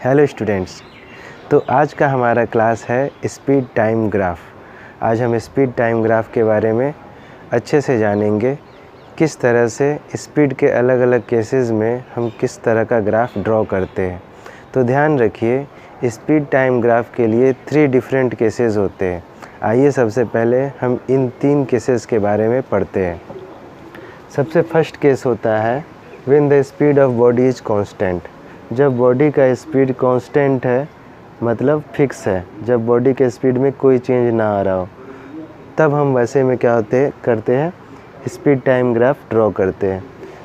Hello students. तो आज का हमारा क्लास है स्पीड टाइम ग्राफ। आज हम स्पीड टाइम ग्राफ के बारे में अच्छे से जानेंगे, किस तरह से स्पीड के अलग अलग केसेस में हम किस तरह का ग्राफ ड्रॉ करते हैं। तो ध्यान रखिए, स्पीड टाइम ग्राफ के लिए 3 डिफरेंट केसेस होते हैं। आइए सबसे पहले हम इन 3 केसेस के बारे में पढ़ते हैं। सबसे फर्स्ट केस होता है when the speed of body is constant. जब बॉडी का स्पीड कांस्टेंट है, मतलब फिक्स है, जब बॉडी के स्पीड में कोई चेंज ना आ रहा हो, तब हम वैसे में क्या करते हैं, स्पीड टाइम ग्राफ ड्रॉ करते हैं।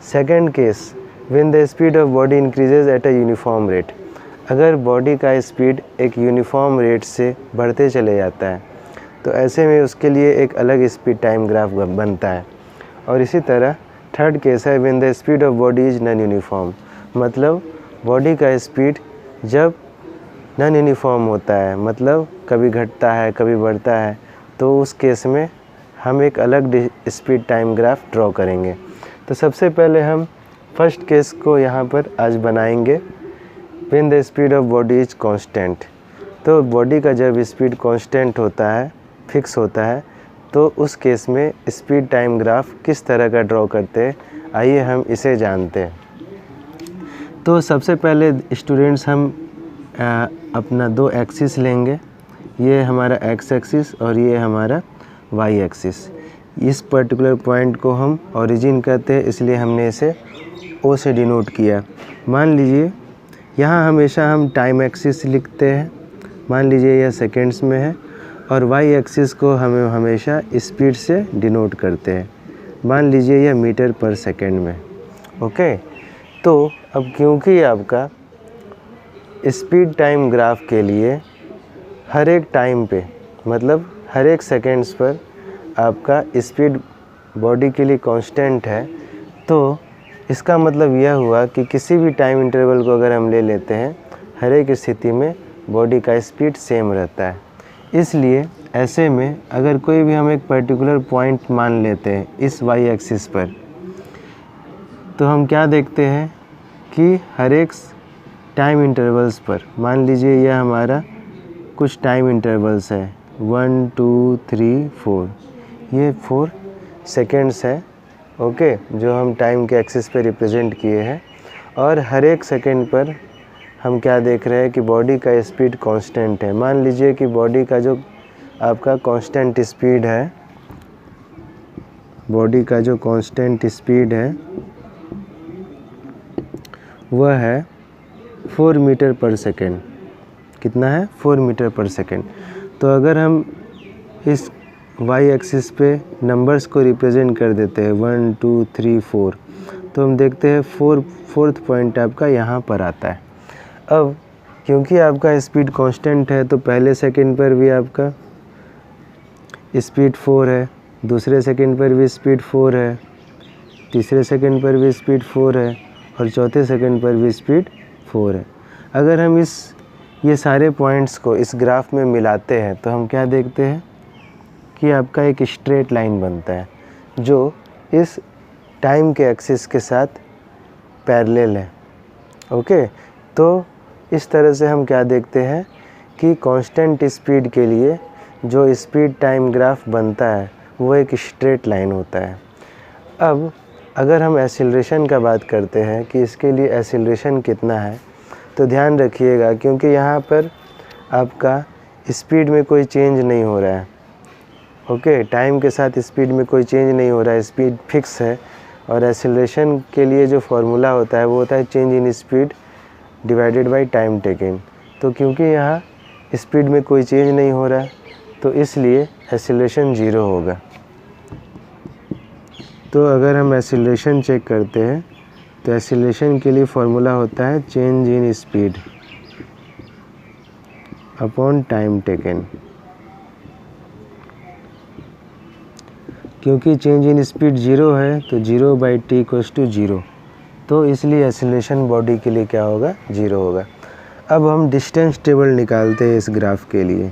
Second case, when the speed of body increases at a uniform rate. अगर बॉडी का स्पीड एक यूनिफॉर्म रेट से बढ़ते चले जाता है, तो ऐसे में उसके लिए एक अलग स्पीड टाइम ग्राफ बनता है। और इसी तरह थर्ड केस है when the speed of body is non uniform, मतलब बॉडी का स्पीड जब नॉन यूनिफॉर्म होता है, मतलब कभी घटता है कभी बढ़ता है, तो उस केस में हम एक अलग स्पीड टाइम ग्राफ ड्रॉ करेंगे। तो सबसे पहले हम फर्स्ट केस को यहाँ पर आज बनाएंगे, when the speed of body is constant. तो बॉडी का जब स्पीड कांस्टेंट होता है, फिक्स होता है, तो उस केस में स्पीड टाइम ग्राफ किस तरह का ड्रॉ करते हैं, आइए हम इसे जानते हैं। तो सबसे पहले स्टूडेंट्स हम अपना 2 एक्सिस लेंगे। ये हमारा एक्स एक्सिस और ये हमारा वाई एक्सिस। इस पर्टिकुलर पॉइंट को हम ओरिजिन कहते हैं, इसलिए हमने इसे ओ से डिनोट किया। मान लीजिए यहाँ हमेशा हम टाइम एक्सिस लिखते हैं, मान लीजिए यह सेकेंड्स में है, और वाई एक्सिस को हमें हमेशा स्पीड से डिनोट करते हैं, मान लीजिए यह मीटर पर सेकेंड में। ओके, तो अब क्योंकि आपका स्पीड टाइम ग्राफ के लिए हर एक टाइम पे, मतलब हर एक सेकेंड्स पर आपका स्पीड बॉडी के लिए कांस्टेंट है, तो इसका मतलब यह हुआ कि किसी भी टाइम इंटरवल को अगर हम ले लेते हैं, हर एक स्थिति में बॉडी का स्पीड सेम रहता है। इसलिए ऐसे में अगर कोई भी हम एक पर्टिकुलर पॉइंट मान लेते हैं इस वाई एक्सिस पर, तो हम क्या देखते हैं कि हर एक टाइम इंटरवल्स पर, मान लीजिए यह हमारा कुछ टाइम इंटरवल्स है 1 2 3 4, ये 4 सेकेंड्स है। ओके, जो हम टाइम के एक्सिस पे रिप्रेजेंट किए हैं, और हर एक सेकेंड पर हम क्या देख रहे हैं कि बॉडी का स्पीड कांस्टेंट है। मान लीजिए कि बॉडी का जो आपका कांस्टेंट स्पीड है, बॉडी का जो कांस्टेंट स्पीड है वह है 4 मीटर पर सेकेंड। कितना है? 4 मीटर पर सेकेंड। तो अगर हम इस वाई एक्सिस पे नंबर्स को रिप्रेजेंट कर देते हैं 1 2 3 4, तो हम देखते हैं फोर्थ पॉइंट आपका यहाँ पर आता है। अब क्योंकि आपका स्पीड कांस्टेंट है, तो पहले सेकंड पर भी आपका स्पीड 4 है, दूसरे सेकंड पर भी स्पीड 4 है, तीसरे सेकंड पर भी स्पीड 4 है, और चौथे सेकंड पर भी स्पीड 4 है। अगर हम ये सारे पॉइंट्स को इस ग्राफ में मिलाते हैं, तो हम क्या देखते हैं कि आपका एक स्ट्रेट लाइन बनता है जो इस टाइम के एक्सिस के साथ पैरेलल है। ओके, तो इस तरह से हम क्या देखते हैं कि कांस्टेंट स्पीड के लिए जो स्पीड टाइम ग्राफ बनता है वो एक स्ट्रेट लाइन होता है। अब अगर हम एक्सीलरेशन का बात करते हैं कि इसके लिए एक्सीलरेशन कितना है, तो ध्यान रखिएगा, क्योंकि यहाँ पर आपका स्पीड में कोई चेंज नहीं हो रहा है। ओके, टाइम के साथ स्पीड में कोई चेंज नहीं हो रहा है, स्पीड फिक्स है। और एक्सीलरेशन के लिए जो फार्मूला होता है वो होता है change in speed divided by time taken. तो क्योंकि यहाँ स्पीड में कोई चेंज नहीं हो रहा है, तो इसलिए एक्सीलरेशन 0 होगा। तो अगर हम एक्सीलरेशन चेक करते हैं, तो एक्सीलरेशन के लिए फार्मूला होता है change in speed upon time taken. क्योंकि चेंज इन स्पीड 0 है, तो 0/t = 0, तो इसलिए एक्सीलरेशन बॉडी के लिए क्या होगा? 0 होगा। अब हम डिस्टेंस टेबल निकालते हैं इस ग्राफ के लिए।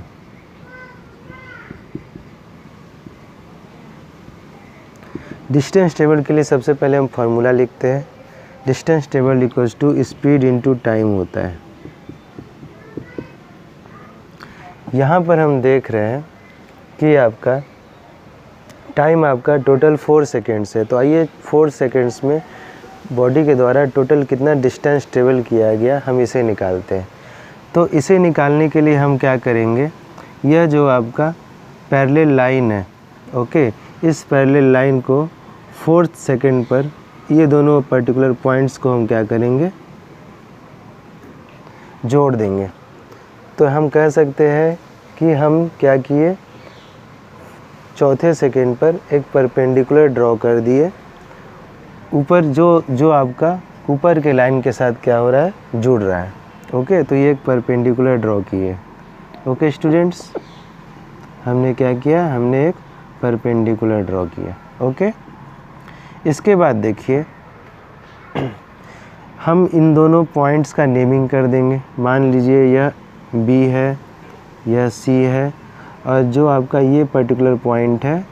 डिस्टेंस टेबल के लिए सबसे पहले हम फार्मूला लिखते हैं। Distance table equals to speed into time होता है। यहाँ पर हम देख रहे हैं कि आपका टाइम आपका टोटल 4 सेकेंड्स है। तो आइए 4 सेकेंड्स में बॉडी के द्वारा टोटल कितना डिस्टेंस ट्रेवल किया गया हम इसे निकालते हैं। तो इसे निकालने के लिए हम क्या करेंगे, यह जो आपका पैरेलल लाइन है, ओके, इस पैरेलल लाइन को 4th सेकेंड पर ये दोनों पर्टिकुलर पॉइंट्स को हम क्या करेंगे, जोड़ देंगे। तो हम कह सकते हैं कि हम क्या किए, 4th सेकेंड पर एक परपेंडिकुलर ड्रॉ कर दिए, ऊपर जो आपका ऊपर के लाइन के साथ क्या हो रहा है, जुड़ रहा है। ओके, तो ये एक परपेंडिकुलर ड्रॉ किए। ओके स्टूडेंट्स, हमने क्या किया, हमने एक परपेंडिकुलर ड्रॉ किया। ओके, इसके बाद देखिए हम इन दोनों पॉइंट्स का नेमिंग कर देंगे। मान लीजिए यह B है, यह C है, और जो आपका ये पर्टिकुलर पॉइंट है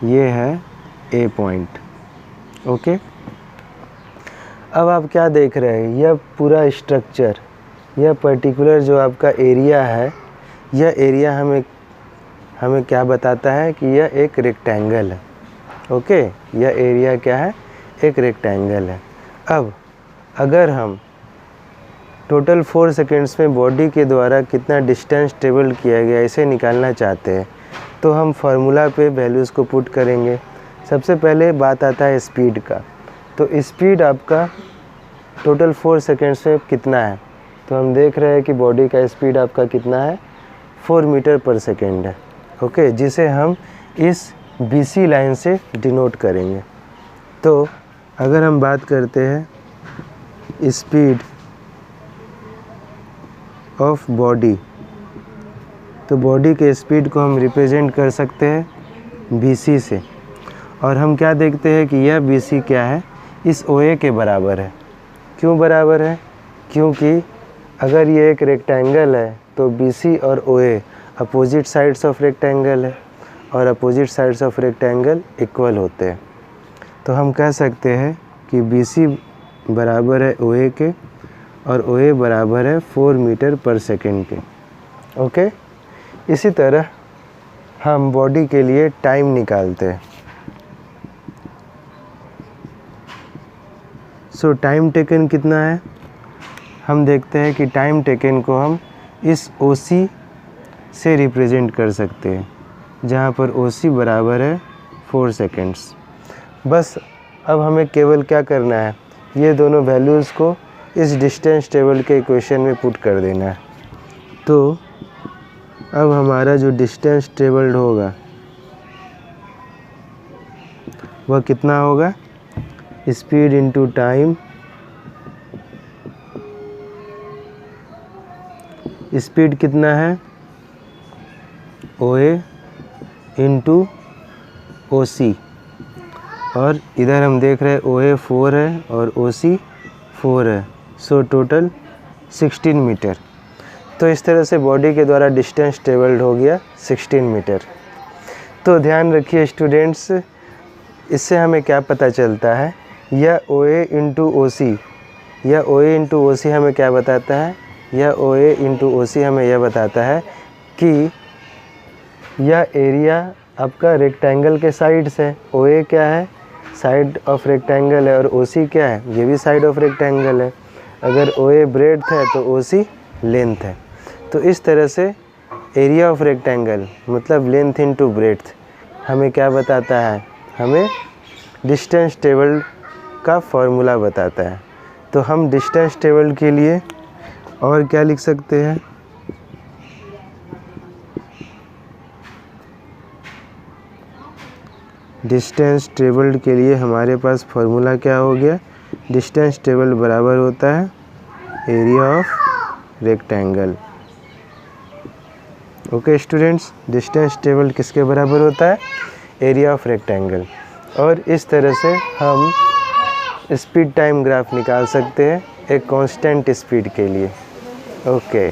ये है A पॉइंट। ओके, अब आप क्या देख रहे हैं, यह पूरा स्ट्रक्चर, यह पर्टिकुलर जो आपका एरिया है, यह एरिया हमें क्या बताता है कि यह एक रेक्टेंगल है। ओके, यह एरिया क्या है, एक रेक्टेंगल है। अब अगर हम टोटल 4 सेकेंड्स में बॉडी के द्वारा कितना डिस्टेंस ट्रेवल किया गया इसे निकालना चाहते हैं, तो हम फार्मूला पे वैल्यूज़ को पुट करेंगे। सबसे पहले बात आता है स्पीड का। तो स्पीड आपका टोटल 4 सेकेंड्स में कितना है, तो हम देख रहे हैं कि बॉडी का स्पीड आपका कितना है, 4 मीटर पर सेकेंड है। ओके, जिसे हम इस BC लाइन से डिनोट करेंगे। तो अगर हम बात करते हैं स्पीड ऑफ बॉडी, तो बॉडी के स्पीड को हम रिप्रेजेंट कर सकते हैं BC से, और हम क्या देखते हैं कि यह BC क्या है, इस OA के बराबर है। क्यों बराबर है, क्योंकि अगर ये एक रेक्टेंगल है तो BC और OA opposite sides of rectangle है, और opposite sides of rectangle equal होते हैं। तो हम कह सकते हैं कि BC बराबर है OA के, और OA बराबर है 4 मीटर पर सेकेंड के। ओके, इसी तरह हम बॉडी के लिए टाइम निकालते हैं। सो टाइम टेकन कितना है, हम देखते हैं कि टाइम टेकन को हम इस OC से रिप्रेजेंट कर सकते हैं, जहाँ पर OC बराबर है 4 सेकेंड्स। बस अब हमें केवल क्या करना है, ये दोनों वैल्यूज़ को इस डिस्टेंस टेबल के इक्वेशन में पुट कर देना है। तो अब हमारा जो डिस्टेंस ट्रेवल्ड होगा वह कितना होगा, स्पीड इनटू टाइम, स्पीड कितना है OA इंटू OC, और इधर हम देख रहे हैं OA 4 है और OC 4 है, सो टोटल 16 मीटर। तो इस तरह से बॉडी के द्वारा डिस्टेंस ट्रेवल्ड हो गया 16 मीटर। तो ध्यान रखिए स्टूडेंट्स, इससे हमें क्या पता चलता है, यह OA इंटू OC, यह OA इंटू OC हमें क्या बताता है, यह OA इंटू OC हमें यह बताता है कि यह एरिया आपका रेक्टेंगल के साइड्स है। OA क्या है, साइड ऑफ रेक्टेंगल है, और OC क्या है, ये भी साइड ऑफ रेक्टेंगल है। अगर OA ब्रेड्थ है तो OC लेंथ है। तो इस तरह से एरिया ऑफ रेक्टेंगल मतलब लेंथ इनटू ब्रेड्थ हमें क्या बताता है, हमें डिस्टेंस ट्रेवल्ड का फॉर्मूला बताता है। तो हम डिस्टेंस ट्रेवल्ड के लिए और क्या लिख सकते हैं, डिस्टेंस ट्रेवल्ड के लिए हमारे पास फॉर्मूला क्या हो गया, डिस्टेंस ट्रेवल्ड बराबर होता है area of rectangle. Okay students, distance travelled किसके बराबर होता है, एरिया ऑफ रेक्टेंगल। और इस तरह से हम स्पीड टाइम ग्राफ निकाल सकते हैं एक कांस्टेंट स्पीड के लिए। ओके।